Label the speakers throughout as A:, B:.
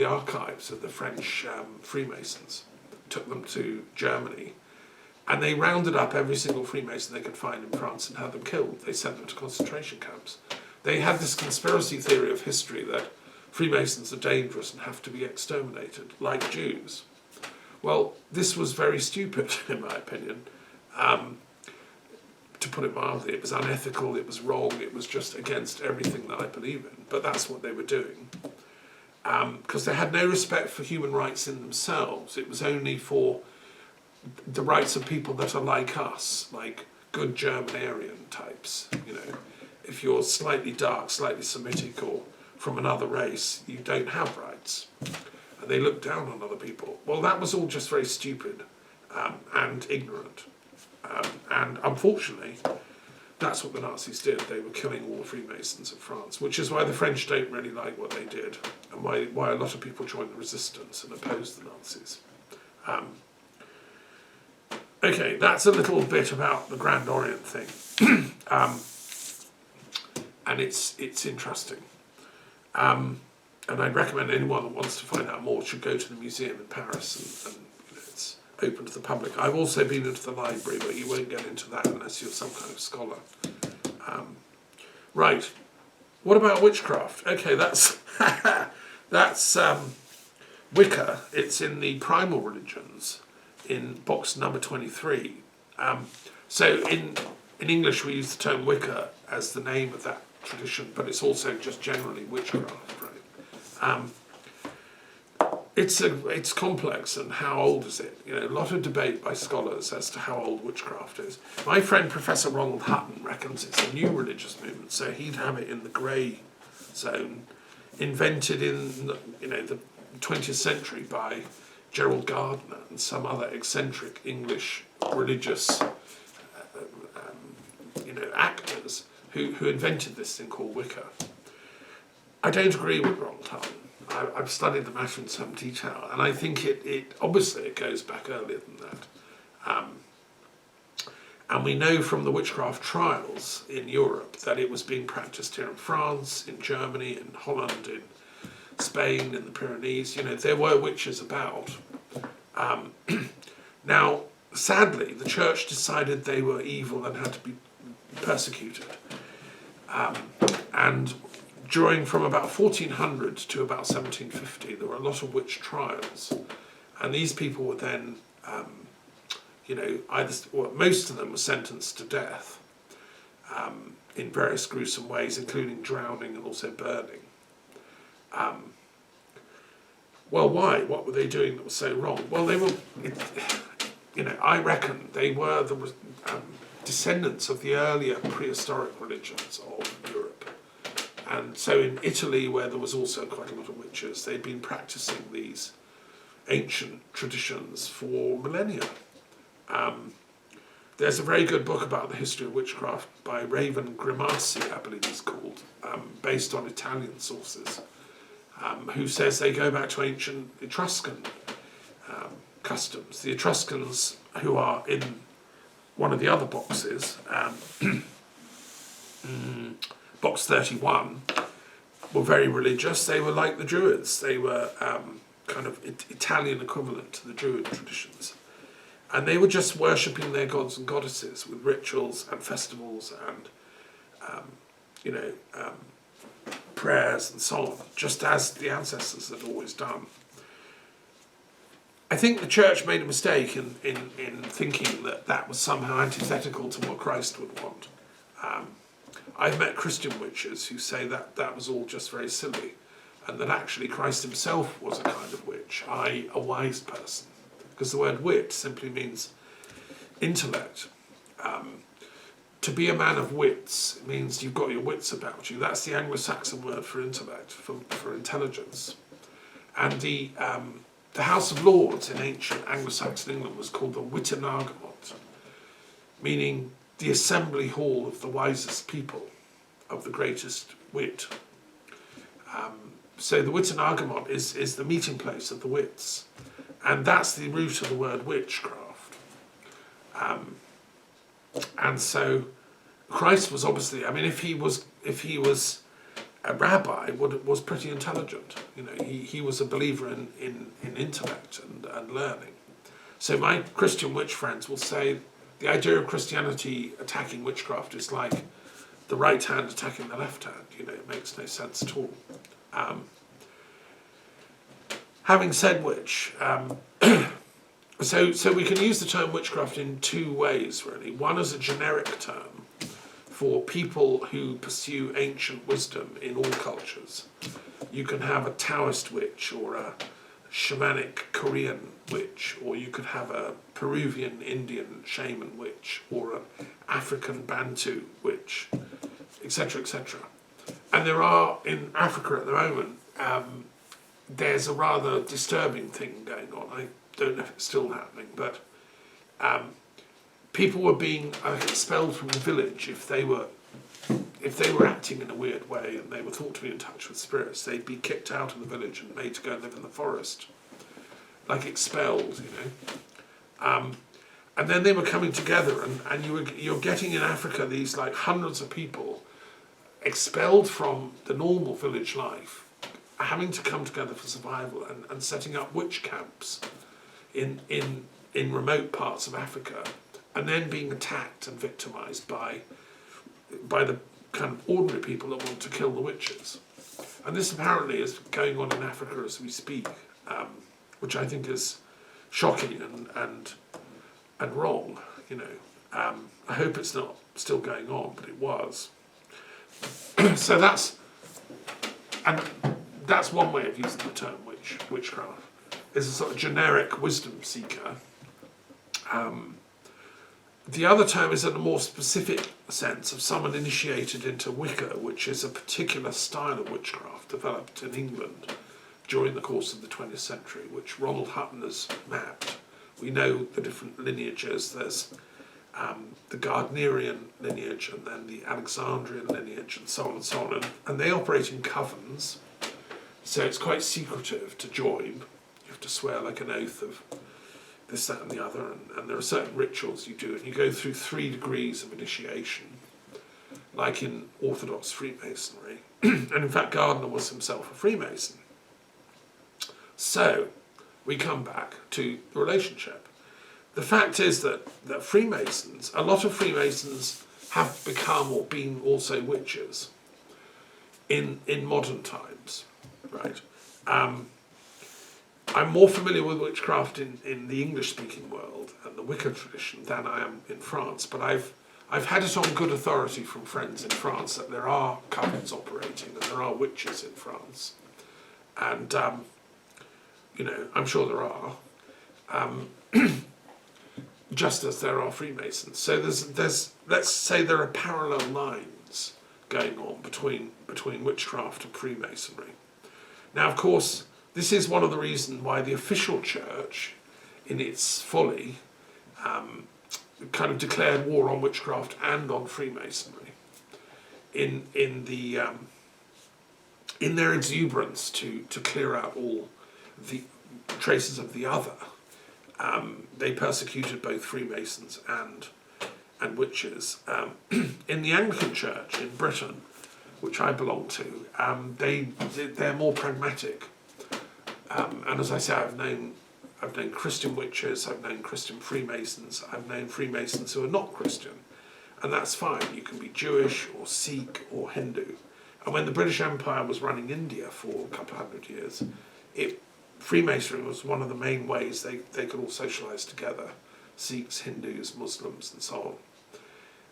A: the archives of the French Freemasons, took them to Germany, and they rounded up every single Freemason they could find in France and had them killed. They sent them to concentration camps. They had this conspiracy theory of history that Freemasons are dangerous and have to be exterminated, like Jews. Well, this was very stupid, in my opinion. To put it mildly, it was unethical, it was wrong, it was just against everything that I believe in. But that's what they were doing. Because they had no respect for human rights in themselves. It was only for the rights of people that are like us, like good German Aryan types. You know, if you're slightly dark, slightly Semitic, or from another race, you don't have rights. And they look down on other people. Well, that was all just very stupid and ignorant. And unfortunately, that's what the Nazis did. They were killing all the Freemasons of France, which is why the French don't really like what they did, and why a lot of people joined the resistance and opposed the Nazis. Okay, that's a little bit about the Grand Orient thing. And it's interesting. And I'd recommend anyone that wants to find out more should go to the museum in Paris, and you know, it's open to the public. I've also been into the library, but you won't get into that unless you're some kind of scholar. Right, what about witchcraft? Okay, that's that's Wicca. It's in the Primal Religions in box number 23. So in English we use the term Wicca as the name of that tradition, but it's also just generally witchcraft, right? It's complex, and how old is it? You know, a lot of debate by scholars as to how old witchcraft is. My friend Professor Ronald Hutton reckons it's a new religious movement, so he'd have it in the grey zone, invented in the 20th century by Gerald Gardner and some other eccentric English religious actors who invented this thing called Wicca. I don't agree with Ronald Hutton. I've studied the matter in some detail, and I think it obviously it goes back earlier than that. And we know from the witchcraft trials in Europe that it was being practiced here in France, in Germany, in Holland, in Spain, in the Pyrenees. You know, there were witches about. Now, sadly, the church decided they were evil and had to be persecuted. And during from about 1400 to about 1750, there were a lot of witch trials, and these people were then, most of them were sentenced to death in various gruesome ways, including drowning and also burning. Well, why? What were they doing that was so wrong? Well, they were, I reckon they were the descendants of the earlier prehistoric religions of Europe. And so in Italy, where there was also quite a lot of witches, they'd been practicing these ancient traditions for millennia. There's a very good book about the history of witchcraft by Raven Grimassi, I believe it's called, based on Italian sources, who says they go back to ancient Etruscan customs. The Etruscans, who are in one of the other boxes, box 31, were very religious. They were like the Druids. They were kind of Italian equivalent to the Druid traditions. And they were just worshipping their gods and goddesses with rituals and festivals and, prayers and so on, just as the ancestors had always done. I think the church made a mistake in thinking that was somehow antithetical to what Christ would want. I've met Christian witches who say that was all just very silly, and that actually Christ himself was a kind of witch, i.e. a wise person, because the word wit simply means intellect. To be a man of wits means you've got your wits about you. That's the Anglo-Saxon word for intellect, for intelligence. And the House of Lords in ancient Anglo-Saxon England was called the Witenagemot, meaning the assembly hall of the wisest people, of the greatest wit. So the Witenagemot is the meeting place of the wits, and that's the root of the word witchcraft. And so Christ was obviously, I mean, if he was a rabbi was pretty intelligent. You know, he was a believer in intellect and learning. So my Christian witch friends will say the idea of Christianity attacking witchcraft is like the right hand attacking the left hand. You know, it makes no sense at all. Having said which, so we can use the term witchcraft in two ways, really. One as a generic term for people who pursue ancient wisdom in all cultures. You can have a Taoist witch or a shamanic Korean witch, or you could have a Peruvian Indian shaman witch, or an African Bantu witch, etc., etc. And there are, in Africa at the moment, there's a rather disturbing thing going on. I don't know if it's still happening, but people were being expelled from the village if they were acting in a weird way and they were thought to be in touch with spirits. They'd be kicked out of the village and made to go and live in the forest, like expelled, you know. And then they were coming together, and you're getting in Africa these like hundreds of people expelled from the normal village life, having to come together for survival and setting up witch camps in remote parts of Africa, and then being attacked and victimised by the kind of ordinary people that want to kill the witches. And this apparently is going on in Africa as we speak, which I think is shocking and wrong, you know. I hope it's not still going on, but it was. So that's one way of using the term witchcraft, is a sort of generic wisdom seeker. The other term is in a more specific sense of someone initiated into Wicca, which is a particular style of witchcraft developed in England during the course of the 20th century, which Ronald Hutton has mapped. We know the different lineages. There's the Gardnerian lineage, and then the Alexandrian lineage, and so on and so on. And they operate in covens, so it's quite secretive to join. You have to swear like an oath of this, that, and the other, and there are certain rituals you do, and you go through 3 degrees of initiation, like in Orthodox Freemasonry. And in fact, Gardner was himself a Freemason. So, we come back to the relationship. The fact is that Freemasons, a lot of Freemasons have become or been also witches in modern times, right? I'm more familiar with witchcraft in the English-speaking world and the Wicca tradition than I am in France, but I've had it on good authority from friends in France that there are covens operating and there are witches in France, and you know, I'm sure there are, just as there are Freemasons. So there's let's say there are parallel lines going on between witchcraft and Freemasonry. Now, of course, this is one of the reasons why the official church, in its folly, kind of declared war on witchcraft and on Freemasonry. In their exuberance to clear out all the traces of the other, they persecuted both Freemasons and witches. In the Anglican Church in Britain, which I belong to, they're more pragmatic. And as I say, I've known Christian witches, I've known Christian Freemasons, I've known Freemasons who are not Christian, and that's fine. You can be Jewish or Sikh or Hindu. And when the British Empire was running India for a couple of hundred years, Freemasonry was one of the main ways they could all socialise together, Sikhs, Hindus, Muslims, and so on.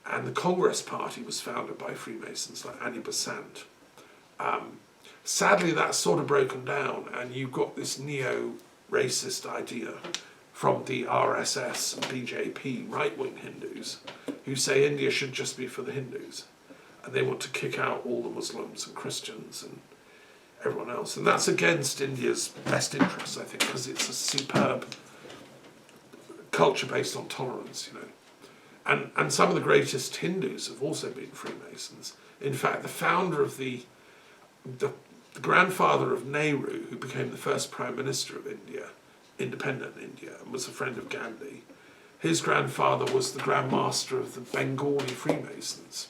A: And the Congress Party was founded by Freemasons like Annie Besant. Sadly, that's sort of broken down, and you've got this neo-racist idea from the RSS and BJP right-wing Hindus who say India should just be for the Hindus, and they want to kick out all the Muslims and Christians and everyone else. And that's against India's best interests, I think, because it's a superb culture based on tolerance, you know. And some of the greatest Hindus have also been Freemasons. In fact, the founder of the grandfather of Nehru, who became the first Prime Minister of India, independent India, and was a friend of Gandhi, his grandfather was the Grand Master of the Bengali Freemasons,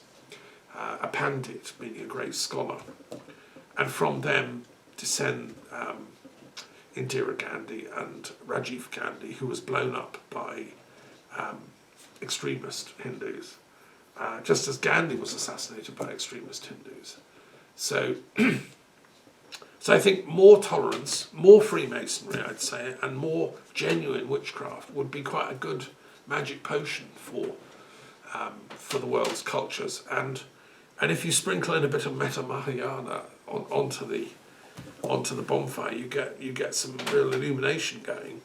A: a Pandit, meaning a great scholar. and from them descend Indira Gandhi and Rajiv Gandhi, who was blown up by extremist Hindus, just as Gandhi was assassinated by extremist Hindus. So, so I think more tolerance, more Freemasonry, I'd say, and more genuine witchcraft would be quite a good magic potion for the world's cultures. And if you sprinkle in a bit of Metta Mahayana onto the bonfire, you get some real illumination going.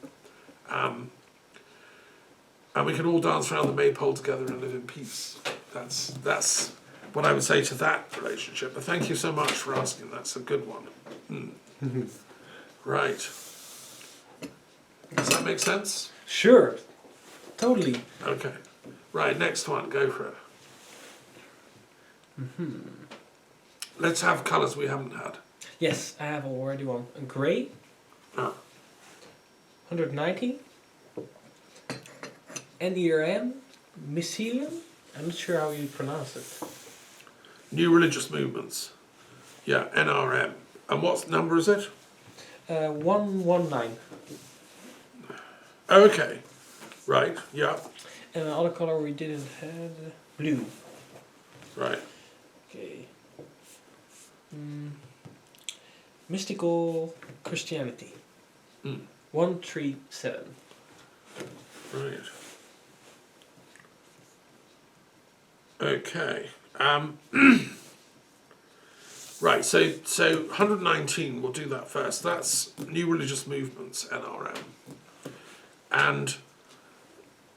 A: And we can all dance around the maypole together and live in peace. That's what I would say to that relationship. But thank you so much for asking. That's a good one. Right. Does that make sense?
B: Sure. Totally.
A: Okay. Right, next one. Go for it. Let's have colours we haven't had.
B: Yes, I have already one. A grey. 190. NERM. Mycelium. I'm not sure how you pronounce it.
A: New religious movements. Yeah, NRM. And what number is it?
B: 119.
A: Okay. Right, yeah.
B: And another color we didn't have. Blue.
A: Right.
B: Okay. Mystical Christianity. 137.
A: Right. Okay. Right, so 119, we'll do that first. That's New Religious Movements, NRM. And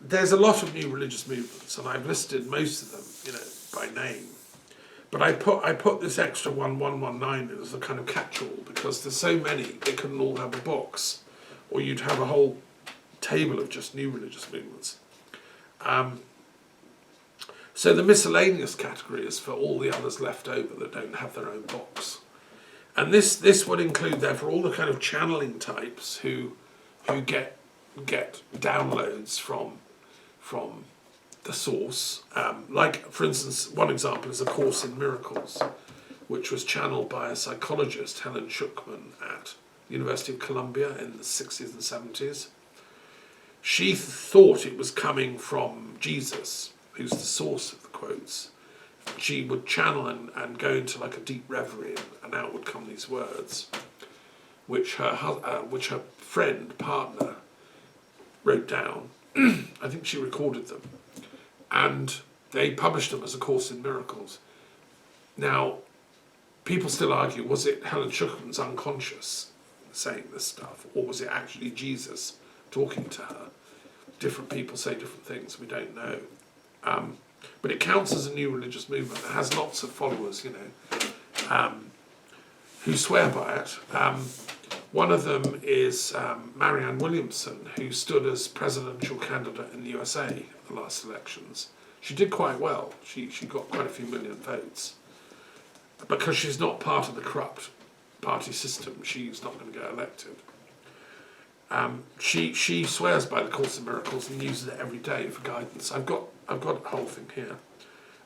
A: there's a lot of new religious movements, and I've listed most of them, by name. But I put this extra 119 in as a kind of catch-all, because there's so many, they couldn't all have a box, or you'd have a whole table of just new religious movements. So the miscellaneous category is for all the others left over that don't have their own box. And this would include, therefore, all the kind of channeling types who get downloads from the source. Like, for instance, one example is A Course in Miracles, which was channeled by a psychologist, Helen Schucman, at the University of Columbia in the 60s and 70s. She thought it was coming from Jesus, who's the source of the quotes. She would channel and go into like a deep reverie, and out would come these words, which her friend, partner, wrote down. I think she recorded them, and they published them as A Course in Miracles. Now, people still argue, was it Helen Schucman's unconscious saying this stuff, or was it actually Jesus talking to her? Different people say different things, we don't know. But it counts as a new religious movement. It has lots of followers, who swear by it. One of them is Marianne Williamson, who stood as presidential candidate in the USA at the last elections. She did quite well. She got quite a few million votes. Because she's not part of the corrupt party system, she's not going to get elected. She swears by the Course in Miracles and uses it every day for guidance. I've got a whole thing here.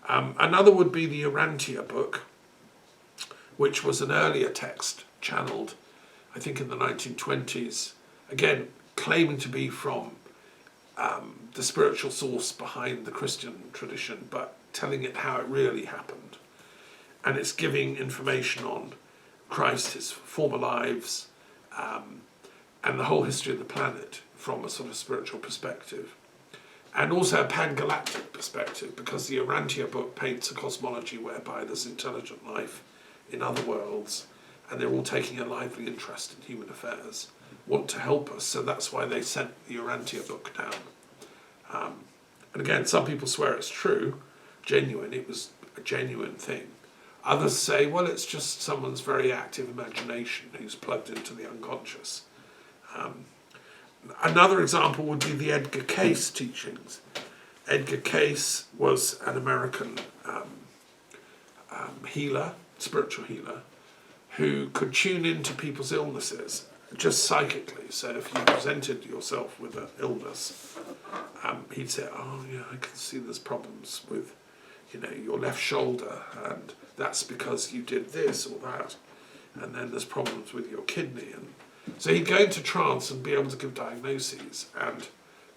A: Another would be the Urantia book, which was an earlier text channeled, I think, in the 1920s, again claiming to be from the spiritual source behind the Christian tradition, but telling it how it really happened. And it's giving information on Christ, his former lives, and the whole history of the planet from a sort of spiritual perspective. And also a pan-galactic perspective, because the Urantia book paints a cosmology whereby there's intelligent life in other worlds, and they're all taking a lively interest in human affairs, want to help us, so that's why they sent the Urantia book down. And again, some people swear it's true, genuine, it was a genuine thing. Others say, well, it's just someone's very active imagination who's plugged into the unconscious. Another example would be the Edgar Cayce teachings. Edgar Cayce was an American healer, spiritual healer, who could tune into people's illnesses just psychically. So if you presented yourself with an illness, he'd say, oh yeah, I can see there's problems with, your left shoulder, and that's because you did this or that. and then there's problems with your kidney. And so he'd go into trance and be able to give diagnoses and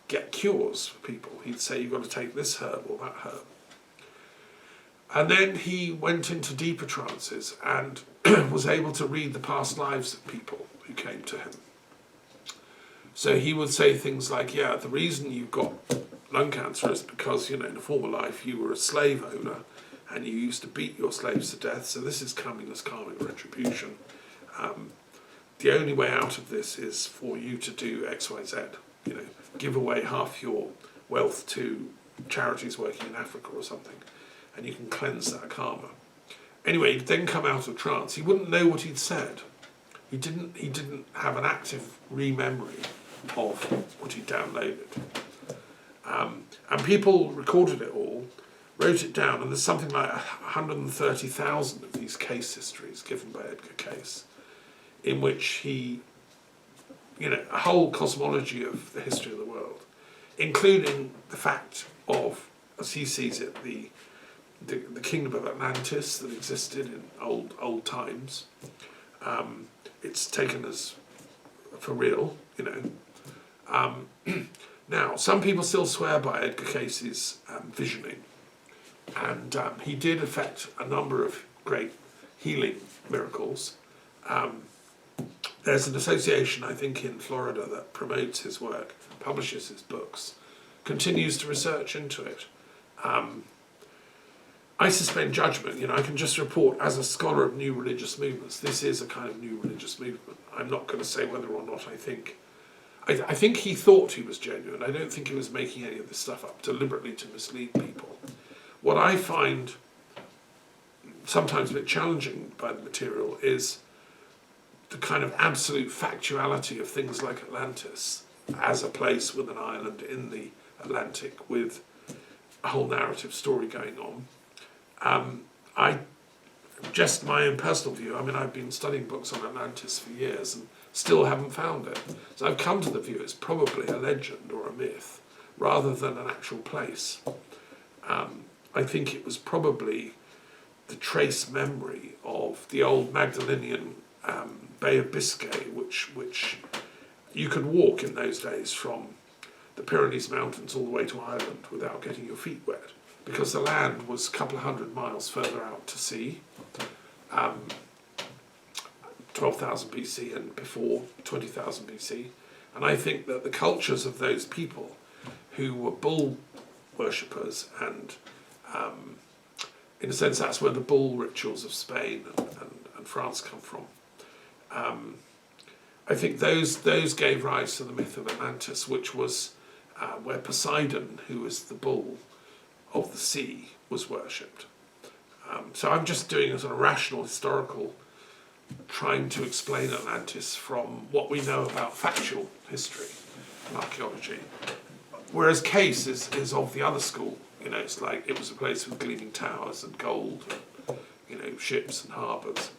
A: get cures for people. He'd say, you've got to take this herb or that herb. And then he went into deeper trances and was able to read the past lives of people who came to him. So he would say things like, yeah, the reason you've got lung cancer is because, in a former life you were a slave owner and you used to beat your slaves to death, so this is coming as karmic retribution. The only way out of this is for you to do X, Y, Z. Give away half your wealth to charities working in Africa or something, and you can cleanse that karma. Anyway, he'd then come out of trance. He wouldn't know what he'd said. He didn't have an active re-memory of what he'd downloaded. And people recorded it all, wrote it down, and there's something like 130,000 of these case histories given by Edgar Cayce, in which he, a whole cosmology of the history of the world, including the fact of, as he sees it, the kingdom of Atlantis that existed in old times. It's taken as for real, Now, some people still swear by Edgar Cayce's visioning, and he did effect a number of great healing miracles. There's an association, I think, in Florida that promotes his work, publishes his books, continues to research into it. I suspend judgment. I can just report, as a scholar of new religious movements, this is a kind of new religious movement. I'm not going to say whether or not I think he thought he was genuine. I don't think he was making any of this stuff up deliberately to mislead people. What I find sometimes a bit challenging by the material is the kind of absolute factuality of things like Atlantis as a place with an island in the Atlantic with a whole narrative story going on. Just my own personal view, I've been studying books on Atlantis for years and still haven't found it. So I've come to the view it's probably a legend or a myth rather than an actual place. I think it was probably the trace memory of the old Magdalenian Bay of Biscay, which you could walk in those days from the Pyrenees Mountains all the way to Ireland without getting your feet wet, because the land was a couple of 100 miles further out to sea, 12,000 BC and before 20,000 BC. And I think that the cultures of those people who were bull worshippers, and in a sense that's where the bull rituals of Spain and France come from. I think those gave rise to the myth of Atlantis, which was where Poseidon, who was the bull of the sea, was worshipped. So I'm just doing a sort of rational historical, trying to explain Atlantis from what we know about factual history and archaeology. Whereas Cayce is of the other school. It's like it was a place with gleaming towers and gold, and, ships and harbours.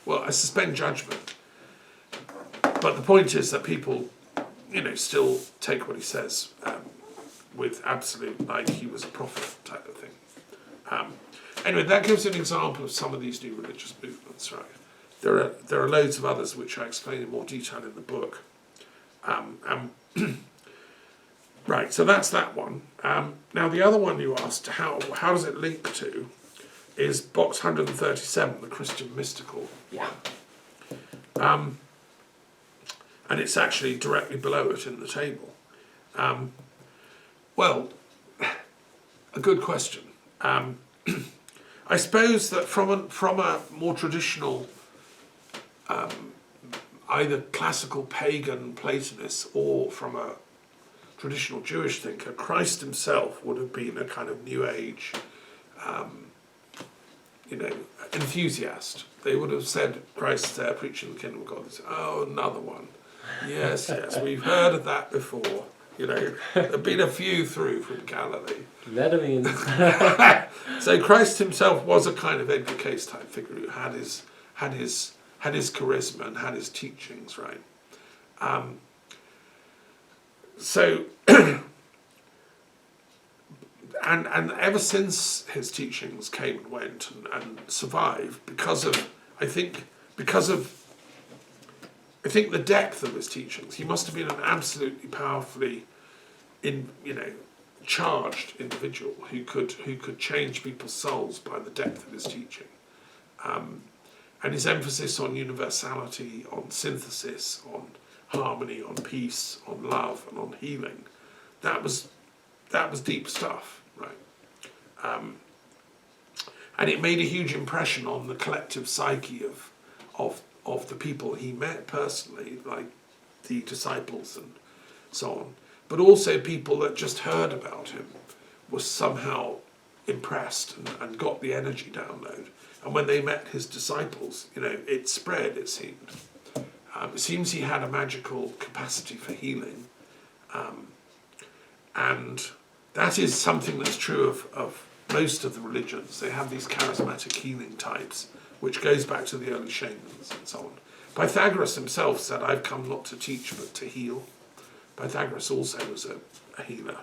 A: Well, I suspend judgment. But the point is that people, still take what he says with absolute, like he was a prophet type of thing. Anyway, that gives an example of some of these new religious movements, right? There are loads of others which I explain in more detail in the book. Right, so that's that one. Now the other one you asked, how does it link to, is box 137, the Christian mystical one. And it's actually directly below it in the table. Well, a good question. I suppose that from a more traditional, either classical pagan Platonist or from a traditional Jewish thinker, Christ himself would have been a kind of New Age, enthusiast. They would have said, Christ there preaching the kingdom of God. They say, oh, another one. Yes, we've heard of that before. There've been a few through from Galilee.
B: Let him in.
A: So Christ himself was a kind of Edgar Cayce type figure who had his charisma and had his teachings, right? So and ever since his teachings came and went and survived because of I think because of, I think the depth of his teachings, he must have been an absolutely powerfully, charged individual who could change people's souls by the depth of his teaching. And his emphasis on universality, on synthesis, on harmony, on peace, on love, and on healing, that was deep stuff, right? And it made a huge impression on the collective psyche of the people he met personally, like the disciples and so on. But also people that just heard about him were somehow impressed and got the energy download. And when they met his disciples, it spread, it seemed. It seems he had a magical capacity for healing. And that is something that's true of most of the religions. They have these charismatic healing types, which goes back to the early shamans and so on. Pythagoras himself said, "I've come not to teach, but to heal." Pythagoras also was a healer.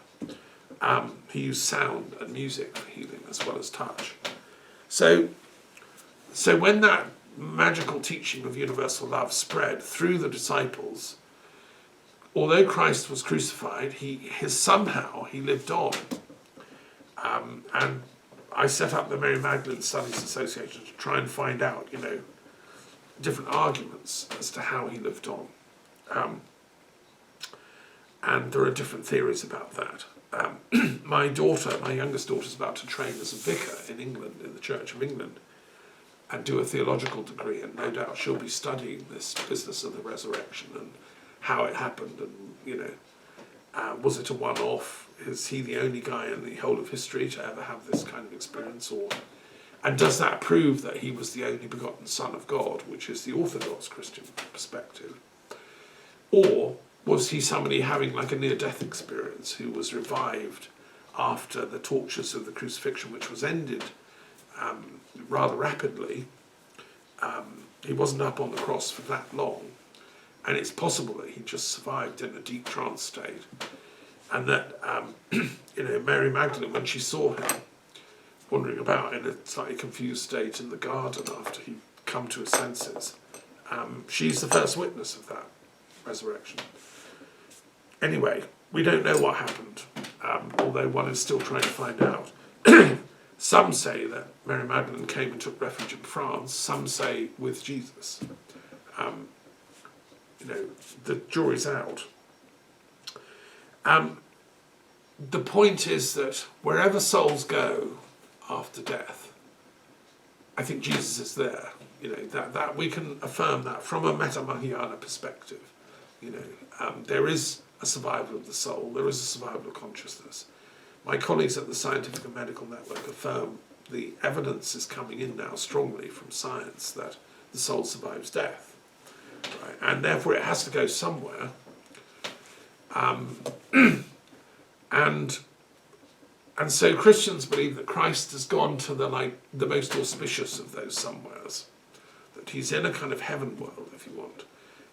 A: He used sound and music for healing as well as touch. So when that magical teaching of universal love spread through the disciples, although Christ was crucified, he lived on. And I set up the Mary Magdalene Studies Association to try and find out, different arguments as to how he lived on. And there are different theories about that. My youngest daughter, is about to train as a vicar in England, in the Church of England, and do a theological degree, and no doubt she'll be studying this business of the resurrection and how it happened, and was it a one-off? Is he the only guy in the whole of history to ever have this kind of experience, and does that prove that he was the only begotten Son of God, which is the Orthodox Christian perspective, or was he somebody having like a near-death experience who was revived after the tortures of the crucifixion, which was ended rather rapidly? He wasn't up on the cross for that long, and it's possible that he just survived in a deep trance state, and that Mary Magdalene, when she saw him wandering about in a slightly confused state in the garden after he'd come to his senses, she's the first witness of that resurrection. Anyway, we don't know what happened, although one is still trying to find out. Some say that Mary Magdalene came and took refuge in France. Some say with Jesus. The jury's out. The point is that wherever souls go after death, I think Jesus is there. That we can affirm that from a meta-Mahayana perspective. There is a survival of the soul. There is a survival of consciousness. My colleagues at the Scientific and Medical Network affirm the evidence is coming in now strongly from science that the soul survives death, right? And therefore it has to go somewhere. And so Christians believe that Christ has gone to the most auspicious of those somewheres, that he's in a kind of heaven world, if you want,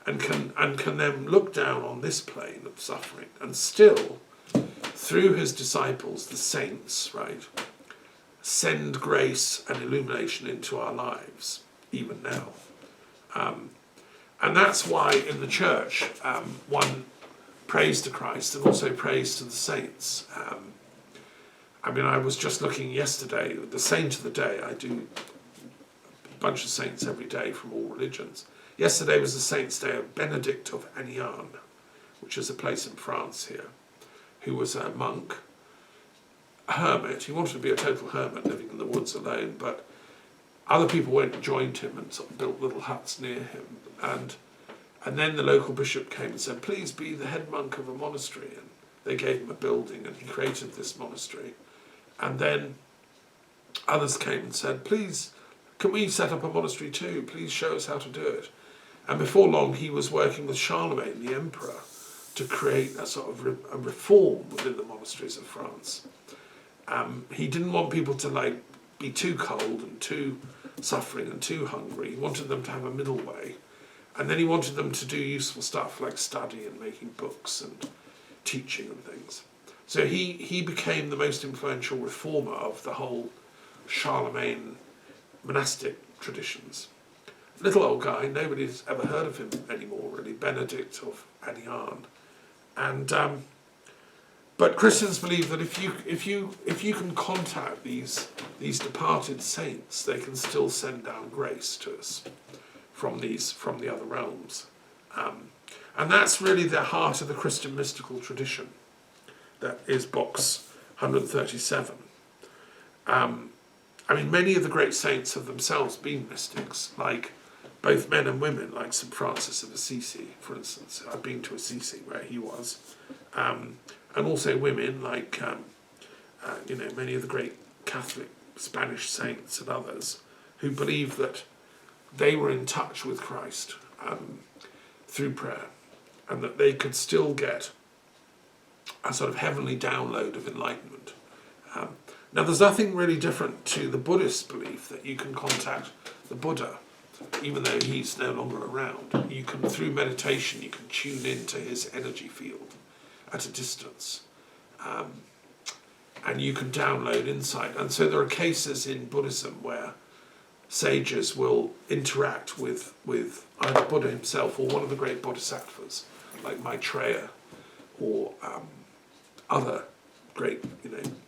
A: and can then look down on this plane of suffering and still, through his disciples, the saints, right, send grace and illumination into our lives, even now. And that's why in the church, one prays to Christ and also prays to the saints. I was just looking yesterday, the saint of the day. I do a bunch of saints every day from all religions. Yesterday was the saint's day of Benedict of Agnan, which is a place in France here, who was a monk, a hermit. He wanted to be a total hermit, living in the woods alone, but other people went and joined him and sort of built little huts near him. And then the local bishop came and said, "Please be the head monk of a monastery." And they gave him a building and he created this monastery. And then others came and said, "Please, can we set up a monastery too? Please show us how to do it." And before long he was working with Charlemagne, the emperor, to create a sort of a reform within the monasteries of France. He didn't want people to be too cold and too suffering and too hungry. He wanted them to have a middle way. And then he wanted them to do useful stuff like study and making books and teaching and things. So he became the most influential reformer of the whole Charlemagne monastic traditions. little old guy. Nobody's ever heard of him anymore, really. Benedict of Anian, and but Christians believe that if you can contact these departed saints, they can still send down grace to us from the other realms, and that's really the heart of the Christian mystical tradition. That is box 137. I mean, many of the great saints have themselves been mystics, like both men and women, like St. Francis of Assisi, for instance. I've been to Assisi, where he was. And also women, like, many of the great Catholic Spanish saints and others, who believed that they were in touch with Christ through prayer, and that they could still get a sort of heavenly download of enlightenment. Now, there's nothing really different to the Buddhist belief that you can contact the Buddha, even though he's no longer around. You can, through meditation, you can tune into his energy field at a distance, and you can download insight. And so there are cases in Buddhism where sages will interact with either Buddha himself or one of the great bodhisattvas, like Maitreya, or other great,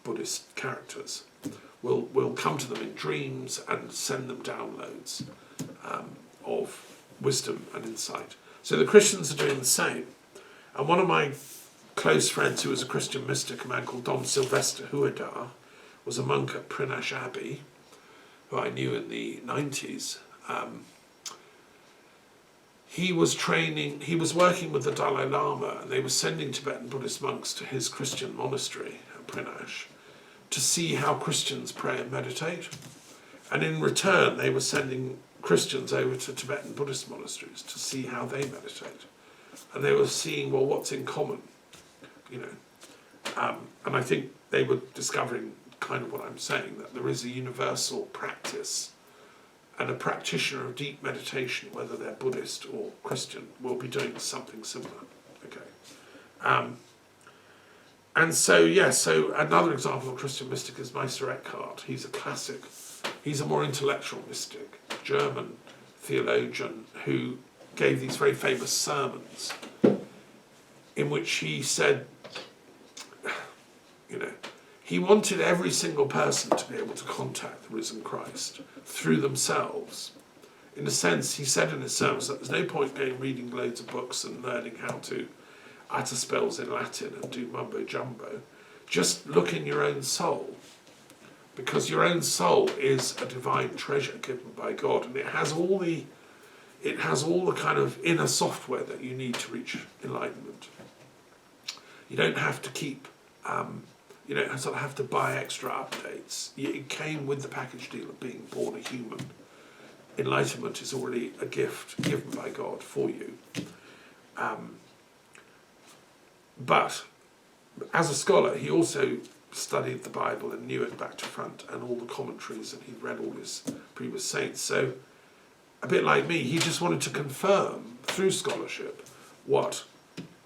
A: Buddhist characters, will come to them in dreams and send them downloads of wisdom and insight. So the Christians are doing the same. And one of my close friends, who was a Christian mystic, a man called Dom Sylvester Huadar, was a monk at Prinash Abbey, who I knew in the 90s. He was working with the Dalai Lama, and they were sending Tibetan Buddhist monks to his Christian monastery at Prinash to see how Christians pray and meditate. And in return, they were sending Christians over to Tibetan Buddhist monasteries to see how they meditate. And they were seeing, well, what's in common, And I think they were discovering kind of what I'm saying, that there is a universal practice, and a practitioner of deep meditation, whether they're Buddhist or Christian, will be doing something similar. Okay. And so another example of Christian mystic is Meister Eckhart. He's a classic, he's a more intellectual mystic, German theologian who gave these very famous sermons in which he said, he wanted every single person to be able to contact the risen Christ through themselves. In a sense, he said in his sermons that there's no point reading loads of books and learning how to utter spells in Latin and do mumbo jumbo. Just look in your own soul, because your own soul is a divine treasure given by God, and it has all the kind of inner software that you need to reach enlightenment. You don't have to keep. You don't sort of have to buy extra updates. It came with the package deal of being born a human. Enlightenment is already a gift given by God for you. But as a scholar, he also studied the Bible and knew it back to front and all the commentaries, and he'd read all his previous saints. So, a bit like me, he just wanted to confirm through scholarship what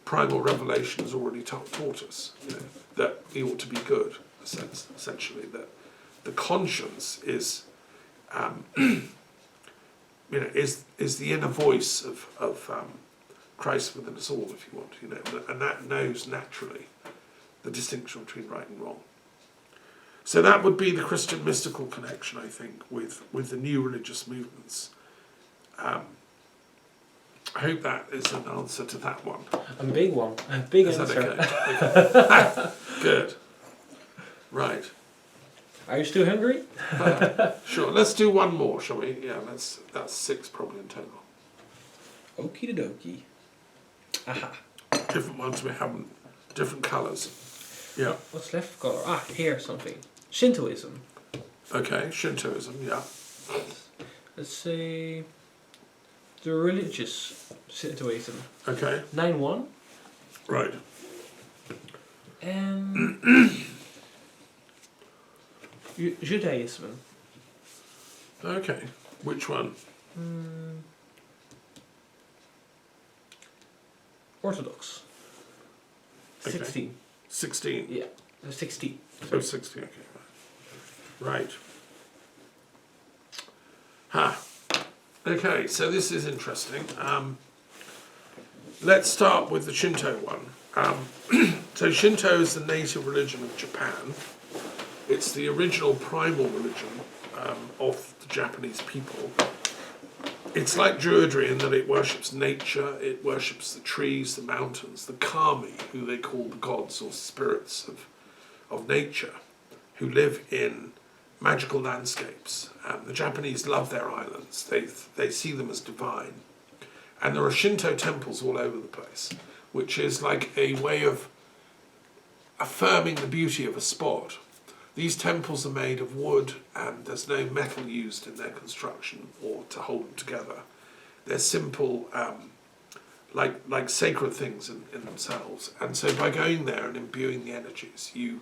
A: primal revelation has already taught us, that we ought to be good, essentially, that the conscience is, is the inner voice of Christ within us all, if you want, and that knows naturally the distinction between right and wrong. So that would be the Christian mystical connection, I think, with the new religious movements. I hope that is an answer to that one.
B: A big one. A big
A: is
B: answer.
A: That okay? Good. Right.
B: Are you still hungry?
A: Sure. Let's do one more, shall we? Yeah, that's 6 probably in total.
B: Okie dokie. Aha.
A: Different ones we haven't. Different colours. Yeah.
B: What's left for colour? Here something. Shintoism.
A: Okay, Shintoism, yeah.
B: Let's say the religious Shintoism.
A: Okay.
B: 9-1.
A: Right.
B: And Judaism.
A: Okay. Which one?
B: Orthodox.
A: Okay.
B: 16.
A: 16.
B: Yeah, 16.
A: Oh, 16. Okay. Right. Ha. Okay, so this is interesting. Let's start with the Shinto one. So Shinto is the native religion of Japan. It's the original primal religion of the Japanese people. It's like Druidry in that it worships nature, it worships the trees, the mountains, the kami, who they call the gods or spirits of nature, who live in magical landscapes. The Japanese love their islands. They see them as divine. And there are Shinto temples all over the place, which is like a way of affirming the beauty of a spot. These temples are made of wood and there's no metal used in their construction or to hold them together. They're simple, like sacred things in themselves. And so by going there and imbuing the energies, you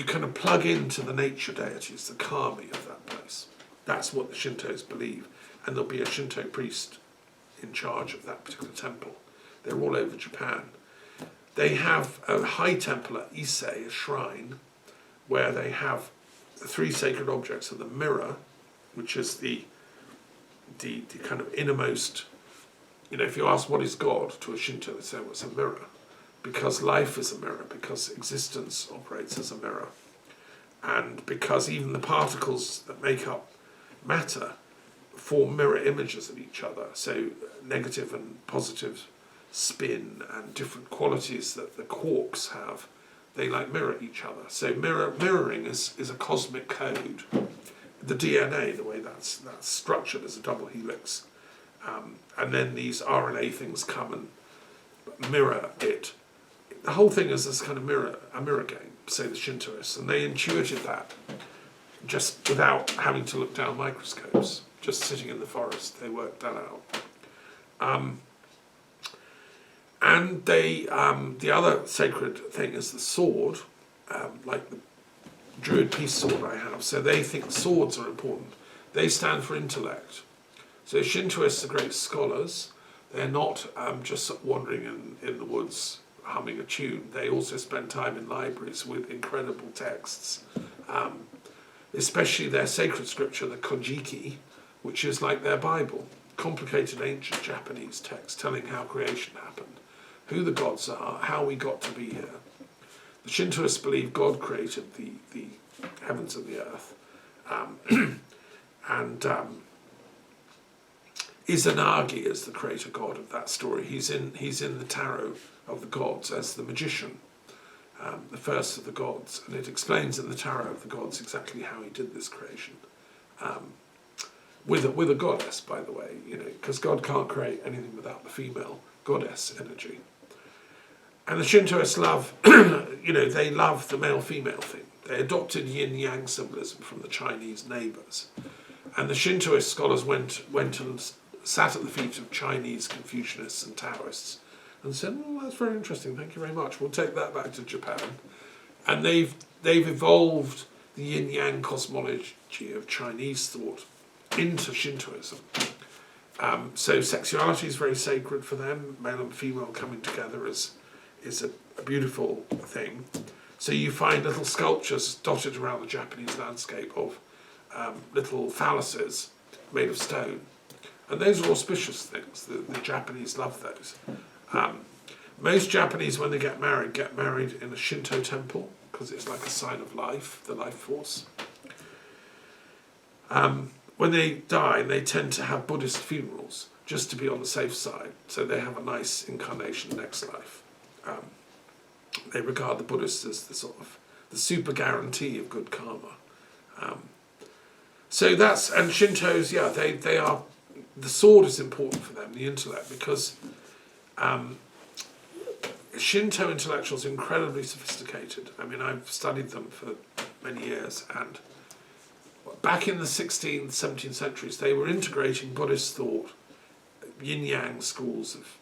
A: kind of plug into the nature deities, the kami of that place. That's what the Shintos believe. And there'll be a Shinto priest in charge of that particular temple. They're all over Japan. They have a high temple at Ise, a shrine, where they have the three sacred objects of the mirror, which is the kind of innermost, if you ask what is God to a Shinto, they say, well, it's a mirror. Because life is a mirror, because existence operates as a mirror. And because even the particles that make up matter form mirror images of each other. So negative and positive spin and different qualities that the quarks have, they like mirror each other. So mirroring is a cosmic code. The DNA, the way that's structured as a double helix. And then these RNA things come and mirror it. The whole thing is this kind of a mirror game, say the Shintoists. And they intuited that just without having to look down microscopes. Just sitting in the forest, they worked that out. And the other sacred thing is the sword, like the Druid peace sword I have. So they think swords are important. They stand for intellect. So Shintoists are great scholars. They're not just wandering in the woods humming a tune. They also spend time in libraries with incredible texts, especially their sacred scripture, the Kojiki, which is like their Bible, complicated ancient Japanese text telling how creation happened, who the gods are, how we got to be here. The Shintoists believe God created the heavens and the earth. Izanagi is the creator god of that story. He's in the tarot of the gods as the magician, the first of the gods, and it explains in the tarot of the gods exactly how he did this creation. With a goddess, by the way, because God can't create anything without the female goddess energy. And the Shintoists love, they love the male-female thing. They adopted yin-yang symbolism from the Chinese neighbours. And the Shintoist scholars went and sat at the feet of Chinese Confucianists and Taoists and said, that's very interesting, thank you very much, we'll take that back to Japan. And they've evolved the yin-yang cosmology of Chinese thought into Shintoism. So sexuality is very sacred for them. Male and female coming together is a beautiful thing. So you find little sculptures dotted around the Japanese landscape of little phalluses made of stone. And those are auspicious things. The Japanese love those. Most Japanese, when they get married in a Shinto temple, because it's like a sign of life, the life force. When they die, they tend to have Buddhist funerals, just to be on the safe side, so they have a nice incarnation next life. They regard the Buddhists as the super guarantee of good karma. So that's, and Shintos, they are, the sword is important for them, the intellect, because Shinto intellectuals are incredibly sophisticated. I mean, I've studied them for many years, and back in the 16th, 17th centuries, they were integrating Buddhist thought, yin-yang schools of